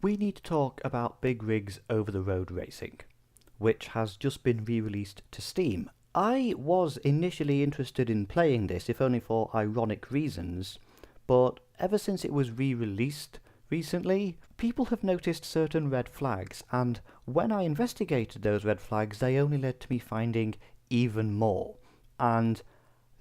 we need to talk about Big Rigs Over the Road Racing, which has just been re-released to Steam. I was initially interested in playing this, if only for ironic reasons, but ever since it was re-released recently, people have noticed certain red flags, and when I investigated those red flags, they only led to me finding even more. And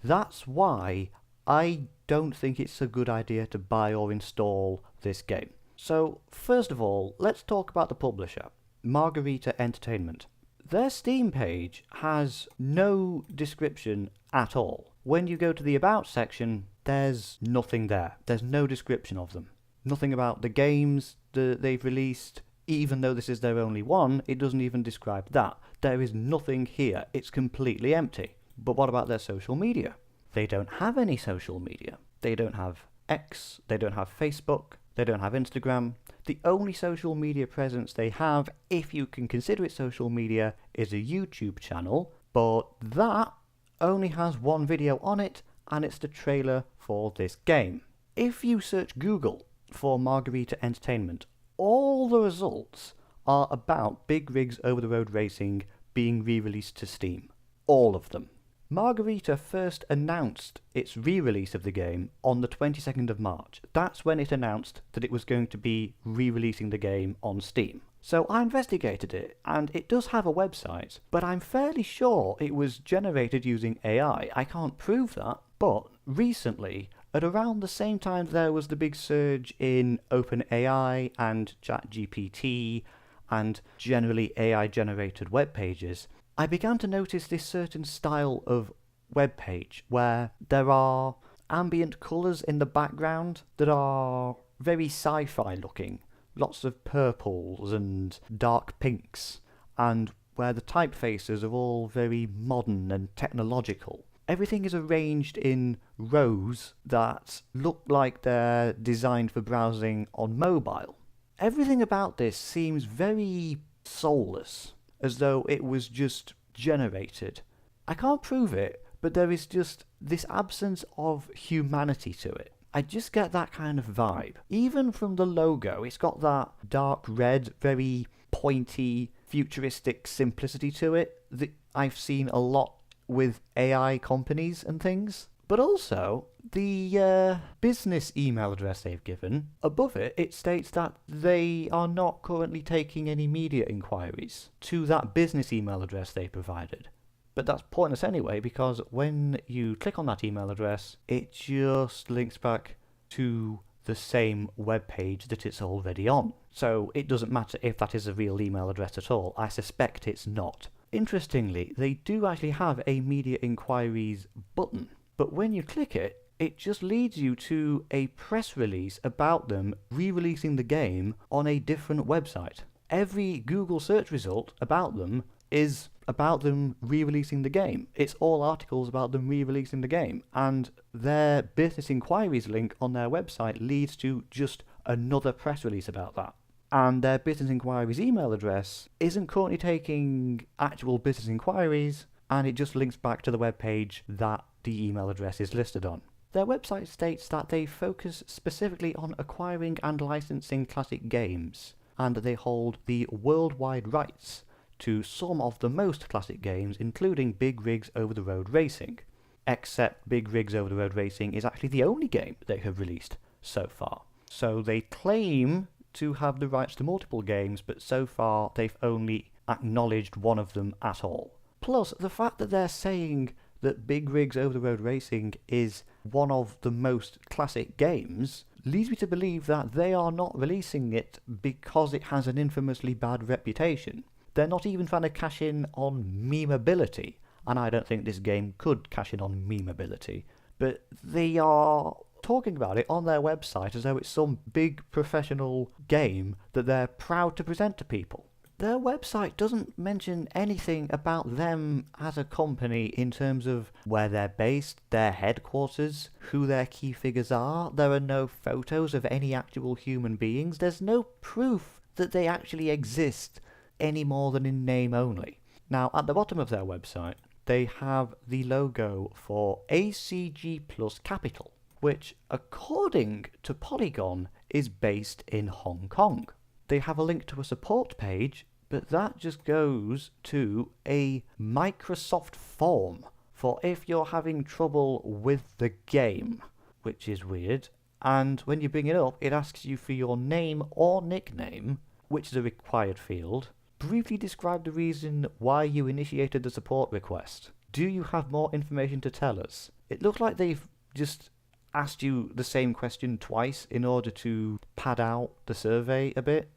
that's why I don't think it's a good idea to buy or install this game. So, first of all, let's talk about the publisher, Margarita Entertainment. Their Steam page has no description at all. When you go to the About section, there's nothing there. There's no description of them. Nothing about the games that they've released. Even though this is their only one, it doesn't even describe that. There is nothing here. It's completely empty. But what about their social media? They don't have any social media. They don't have X, they don't have Facebook, they don't have Instagram. The only social media presence they have, if you can consider it social media, is a YouTube channel, but that only has one video on it, and it's the trailer for this game. If you search Google for Margarita Entertainment, all the results are about Big Rigs Over the Road Racing being re-released to Steam. All of them. Margarita first announced its re-release of the game on the 22nd of March. That's when it announced that it was going to be re-releasing the game on Steam. So I investigated it, and it does have a website, but I'm fairly sure it was generated using AI. I can't prove that, but recently, at around the same time there was the big surge in OpenAI and ChatGPT and generally AI-generated web pages, I began to notice this certain style of web page where there are ambient colours in the background that are very sci-fi looking, lots of purples and dark pinks, and where the typefaces are all very modern and technological. Everything is arranged in rows that look like they're designed for browsing on mobile. Everything about this seems very soulless, as though it was just generated. I can't prove it, but there is just this absence of humanity to it. I just get that kind of vibe. Even from the logo, it's got that dark red, very pointy, futuristic simplicity to it that I've seen a lot with AI companies and things. But also, the business email address they've given, above it, it states that they are not currently taking any media inquiries to that business email address they provided. But that's pointless anyway, because when you click on that email address, it just links back to the same web page that it's already on. So it doesn't matter if that is a real email address at all. I suspect it's not. Interestingly, they do actually have a media inquiries button. But when you click it, it just leads you to a press release about them re-releasing the game on a different website. Every Google search result about them is about them re-releasing the game. It's all articles about them re-releasing the game, and their business inquiries link on their website leads to just another press release about that. And their business inquiries email address isn't currently taking actual business inquiries, and it just links back to the web page that the email address is listed on. Their website states that they focus specifically on acquiring and licensing classic games, and that they hold the worldwide rights to some of the most classic games, including Big Rigs Over the Road Racing. Except Big Rigs Over the Road Racing is actually the only game they have released so far. So they claim to have the rights to multiple games, but so far they've only acknowledged one of them at all. Plus, the fact that they're saying that Big Rigs Over the Road Racing is one of the most classic games leads me to believe that they are not releasing it because it has an infamously bad reputation. They're not even trying to cash in on memeability, and I don't think this game could cash in on memeability, but they are talking about it on their website as though it's some big professional game that they're proud to present to people. Their website doesn't mention anything about them as a company in terms of where they're based, their headquarters, who their key figures are. There are no photos of any actual human beings. There's no proof that they actually exist any more than in name only. Now, at the bottom of their website, they have the logo for ACG Plus Capital, which, according to Polygon, is based in Hong Kong. they have a link to a support page, but that just goes to a Microsoft form for if you're having trouble with the game, which is weird. And when you bring it up, it asks you for your name or nickname, which is a required field. Briefly describe the reason why you initiated the support request. Do you have more information to tell us? It looks like they've just asked you the same question twice in order to pad out the survey a bit.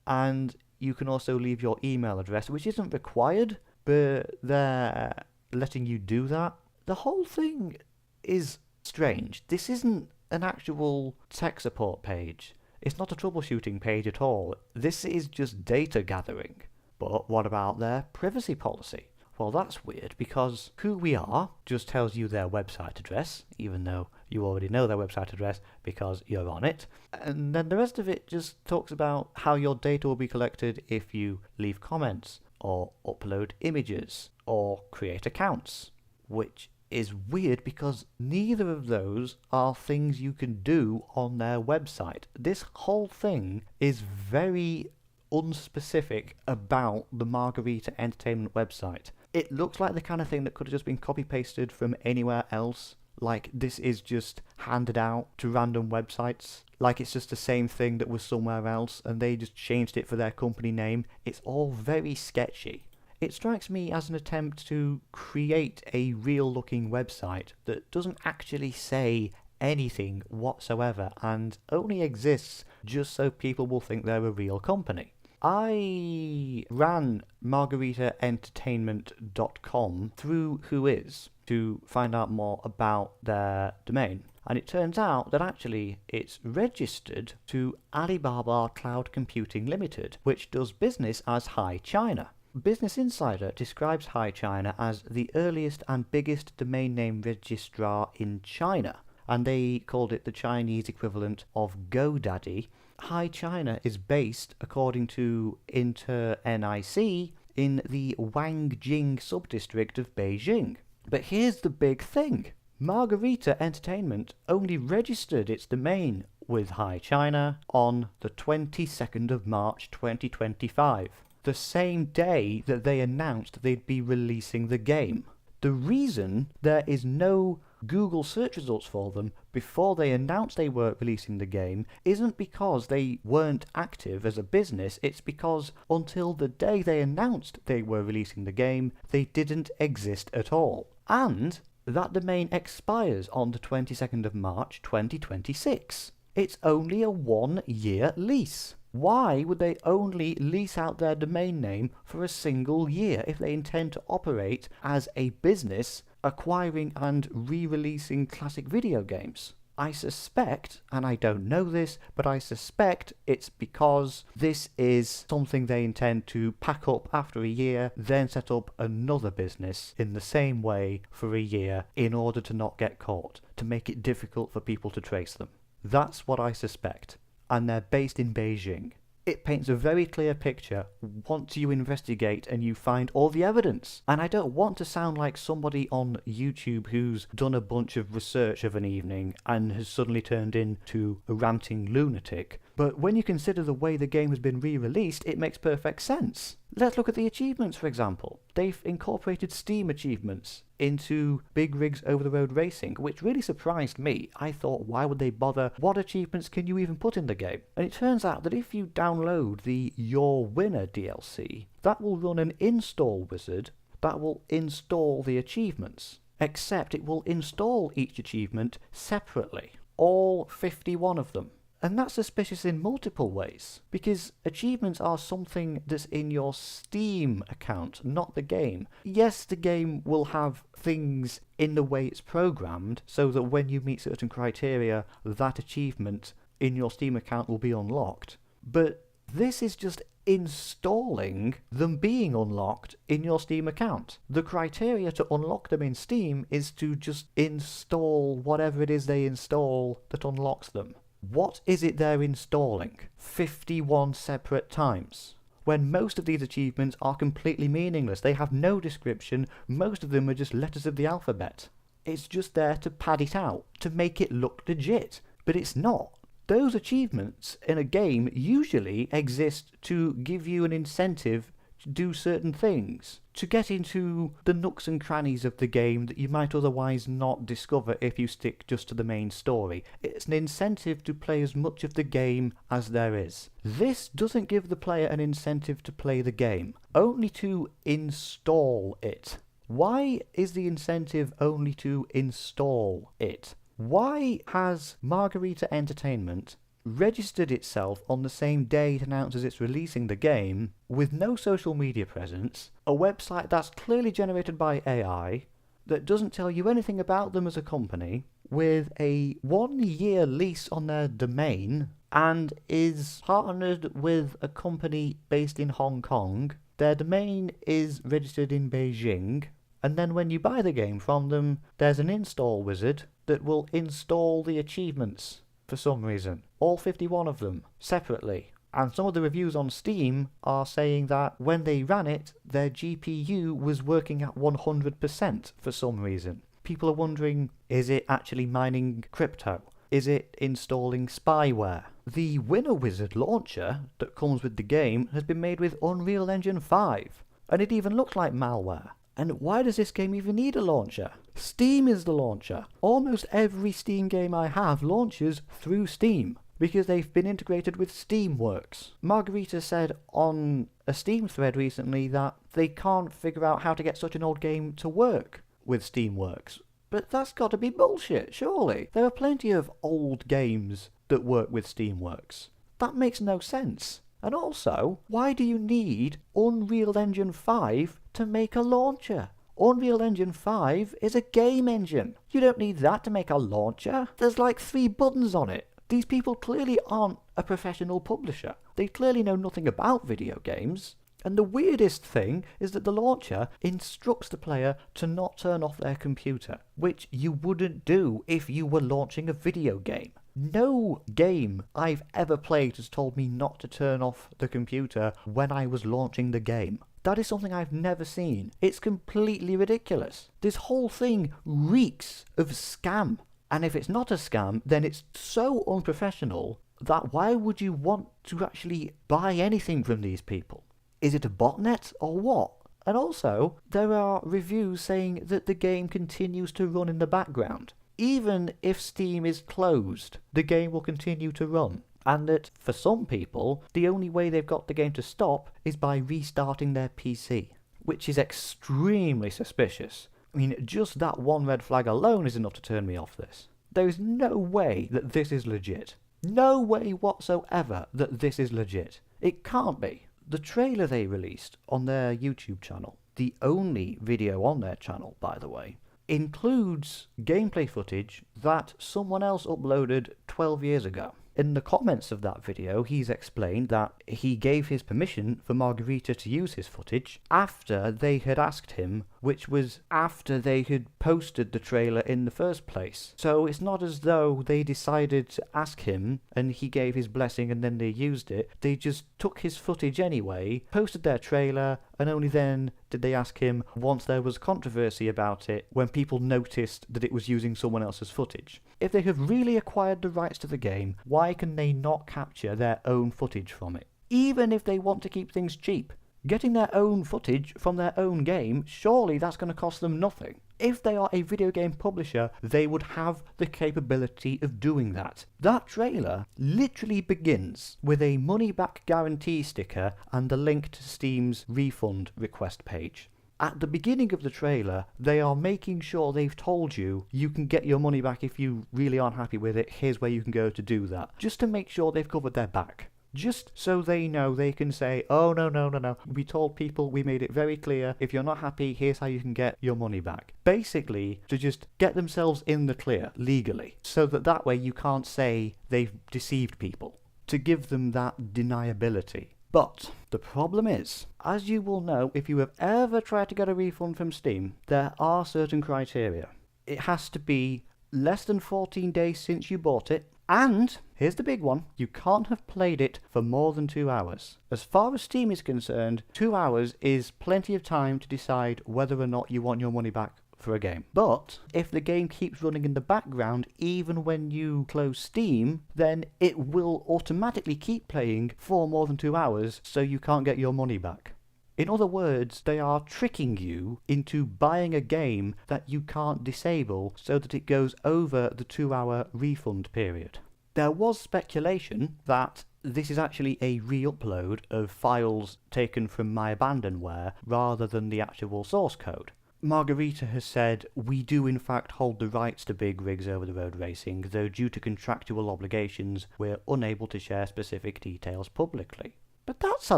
And you can also leave your email address, which isn't required, but they're letting you do that. The whole thing is strange. This isn't an actual tech support page. It's not a troubleshooting page at all. This is just data gathering. But what about their privacy policy? Well, that's weird, because who we are just tells you their website address, even though you already know their website address because you're on it. And then the rest of it just talks about how your data will be collected if you leave comments, or upload images, or create accounts. Which is weird, because neither of those are things you can do on their website. This whole thing is very unspecific about the Margarita Entertainment website. It looks like the kind of thing that could have just been copy-pasted from anywhere else. Like, this is just handed out to random websites. Like, it's just the same thing that was somewhere else, and they just changed it for their company name. It's all very sketchy. It strikes me as an attempt to create a real-looking website that doesn't actually say anything whatsoever, and only exists just so people will think they're a real company. I ran margaritaentertainment.com through Whois to find out more about their domain. And it turns out that actually it's registered to Alibaba Cloud Computing Limited, which does business as Hi China. Business Insider describes Hi China as the earliest and biggest domain name registrar in China, and they called it the Chinese equivalent of GoDaddy. Hi China is based, according to InterNIC, in the Wangjing subdistrict of Beijing. But here's the big thing. Margarita Entertainment only registered its domain with Hi China on the 22nd of March 2025, the same day that they announced they'd be releasing the game. The reason there is no Google search results for them before they announced they were releasing the game isn't because they weren't active as a business, it's because until the day they announced they were releasing the game, they didn't exist at all. And that domain expires on the 22nd of March 2026. It's only a 1-year lease. Why would they only lease out their domain name for a single year if they intend to operate as a business acquiring and re-releasing classic video games? I suspect, and I don't know this, but I suspect it's because this is something they intend to pack up after a year, then set up another business in the same way for a year in order to not get caught, to make it difficult for people to trace them. That's what I suspect. And they're based in Beijing. It paints a very clear picture once you investigate and you find all the evidence. And I don't want to sound like somebody on YouTube who's done a bunch of research of an evening and has suddenly turned into a ranting lunatic. But when you consider the way the game has been re-released, it makes perfect sense. Let's look at the achievements, for example. They've incorporated Steam achievements into Big Rigs Over the Road Racing, which really surprised me. I thought, why would they bother? What achievements can you even put in the game? And it turns out that if you download the Your Winner DLC, that will run an install wizard that will install the achievements. Except it will install each achievement separately. All 51 of them. And that's suspicious in multiple ways, because achievements are something that's in your Steam account, not the game. Yes, the game will have things in the way it's programmed, so that when you meet certain criteria, that achievement in your Steam account will be unlocked. But this is just installing them being unlocked in your Steam account. The criteria to unlock them in Steam is to just install whatever it is they install that unlocks them. What is it they're installing 51 separate times? When most of these achievements are completely meaningless. They have no description. Most of them are just letters of the alphabet. It's just there to pad it out, to make it look legit. But it's not. those achievements in a game usually exist to give you an incentive to do certain things, to get into the nooks and crannies of the game that you might otherwise not discover if you stick just to the main story. It's an incentive to play as much of the game as there is. This doesn't give the player an incentive to play the game, only to install it. Why is the incentive only to install it? Why has Margarita Entertainment registered itself on the same day it announces it's releasing the game, with no social media presence, a website that's clearly generated by AI, that doesn't tell you anything about them as a company, with a 1-year lease on their domain, and is partnered with a company based in Hong Kong? Their domain is registered in Beijing, and then when you buy the game from them, there's an install wizard that will install the achievements for some reason. All 51 of them, separately. And some of the reviews on Steam are saying that when they ran it, their GPU was working at 100% for some reason. People are wondering, is it actually mining crypto? Is it installing spyware? The Winner Wizard launcher that comes with the game has been made with Unreal Engine 5, and it even looks like malware. And why does this game even need a launcher? Steam is the launcher. Almost every Steam game I have launches through Steam, because they've been integrated with Steamworks. Margarita said on a Steam thread recently that they can't figure out how to get such an old game to work with Steamworks. But that's got to be bullshit, surely. There are plenty of old games that work with Steamworks. That makes no sense. And also, why do you need Unreal Engine 5 to make a launcher? Unreal Engine 5 is a game engine. You don't need that to make a launcher. There's like 3 buttons on it. These people clearly aren't a professional publisher. They clearly know nothing about video games. And the weirdest thing is that the launcher instructs the player to not turn off their computer, which you wouldn't do if you were launching a video game. No game I've ever played has told me not to turn off the computer when I was launching the game. That is something I've never seen. It's completely ridiculous. This whole thing reeks of scam. And if it's not a scam, then it's so unprofessional that why would you want to actually buy anything from these people? Is it a botnet or what? And also, there are reviews saying that the game continues to run in the background. Even if Steam is closed, the game will continue to run. And that, for some people, the only way they've got the game to stop is by restarting their PC, which is extremely suspicious. I mean, just that one red flag alone is enough to turn me off this. There is no way that this is legit. No way whatsoever that this is legit. It can't be. The trailer they released on their YouTube channel, the only video on their channel, by the way, includes gameplay footage that someone else uploaded 12 years ago. In the comments of that video, he's explained that he gave his permission for Margarita to use his footage after they had asked him, which was after they had posted the trailer in the first place. So it's not as though they decided to ask him and he gave his blessing and then they used it. They just took his footage anyway, posted their trailer, and only then did they ask him once there was controversy about it, when people noticed that it was using someone else's footage. If they have really acquired the rights to the game, why can they not capture their own footage from it? Even if they want to keep things cheap. Getting their own footage from their own game, surely that's going to cost them nothing. If they are a video game publisher, they would have the capability of doing that. That trailer literally begins with a money-back guarantee sticker and a link to Steam's refund request page. At the beginning of the trailer, they are making sure they've told you can get your money back if you really aren't happy with it, here's where you can go to do that. Just to make sure they've covered their back. Just so they know they can say, oh no, we told people, we made it very clear, if you're not happy, here's how you can get your money back. Basically, to just get themselves in the clear, legally, so that way you can't say they've deceived people, to give them that deniability. But the problem is, as you will know if you have ever tried to get a refund from Steam, there are certain criteria. It has to be less than 14 days since you bought it, and, here's the big one, you can't have played it for more than 2 hours. As far as Steam is concerned, 2 hours is plenty of time to decide whether or not you want your money back for a game. But if the game keeps running in the background even when you close Steam, then it will automatically keep playing for more than 2 hours, so you can't get your money back. In other words, they are tricking you into buying a game that you can't disable so that it goes over the 2-hour refund period. There was speculation that this is actually a re-upload of files taken from my abandonware rather than the actual source code. Margarita has said, "We do in fact hold the rights to big rigs over the road racing, though due to contractual obligations we're unable to share specific details publicly." But that's a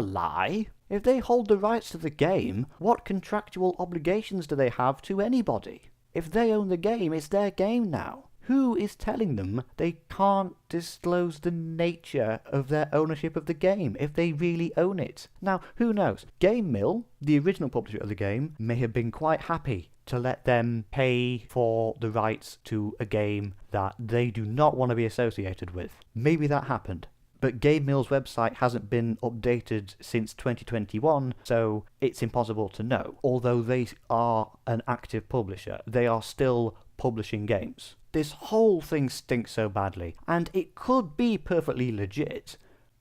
lie! If they hold the rights to the game, what contractual obligations do they have to anybody? If they own the game, it's their game now. Who is telling them they can't disclose the nature of their ownership of the game if they really own it? Now, who knows? Game Mill, the original publisher of the game, may have been quite happy to let them pay for the rights to a game that they do not want to be associated with. Maybe that happened. But Game Mill's website hasn't been updated since 2021, so it's impossible to know. Although they are an active publisher, they are still publishing games. This whole thing stinks so badly, and it could be perfectly legit.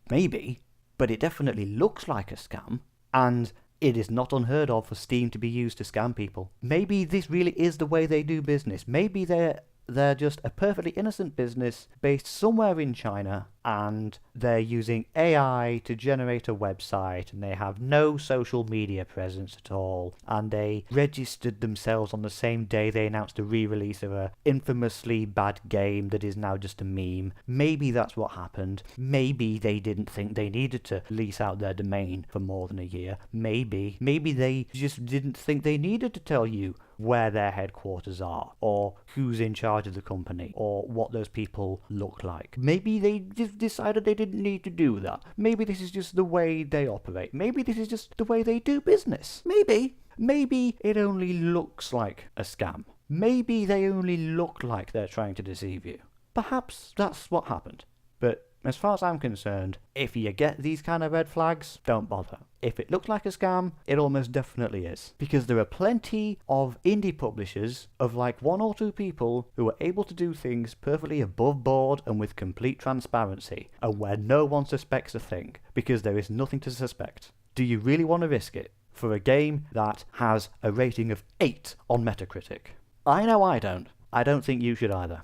Maybe, but it definitely looks like a scam, and it is not unheard of for Steam to be used to scam people. Maybe this really is the way they do business. Maybe they're just a perfectly innocent business based somewhere in China, and they're using AI to generate a website, and they have no social media presence at all, and they registered themselves on the same day they announced a re-release of a infamously bad game that is now just a meme. Maybe that's what happened. Maybe they didn't think they needed to lease out their domain for more than a year. Maybe they just didn't think they needed to tell you where their headquarters are, or who's in charge of the company, or what those people look like. Maybe they just decided they didn't need to do that. Maybe this is just the way they operate. Maybe this is just the way they do business. Maybe it only looks like a scam. Maybe they only look like they're trying to deceive you. Perhaps that's what happened. But as far as I'm concerned, if you get these kind of red flags, don't bother. If it looks like a scam, it almost definitely is. Because there are plenty of indie publishers of like 1 or 2 people who are able to do things perfectly above board and with complete transparency, and where no one suspects a thing, because there is nothing to suspect. Do you really want to risk it for a game that has a rating of 8 on Metacritic? I know I don't. I don't think you should either.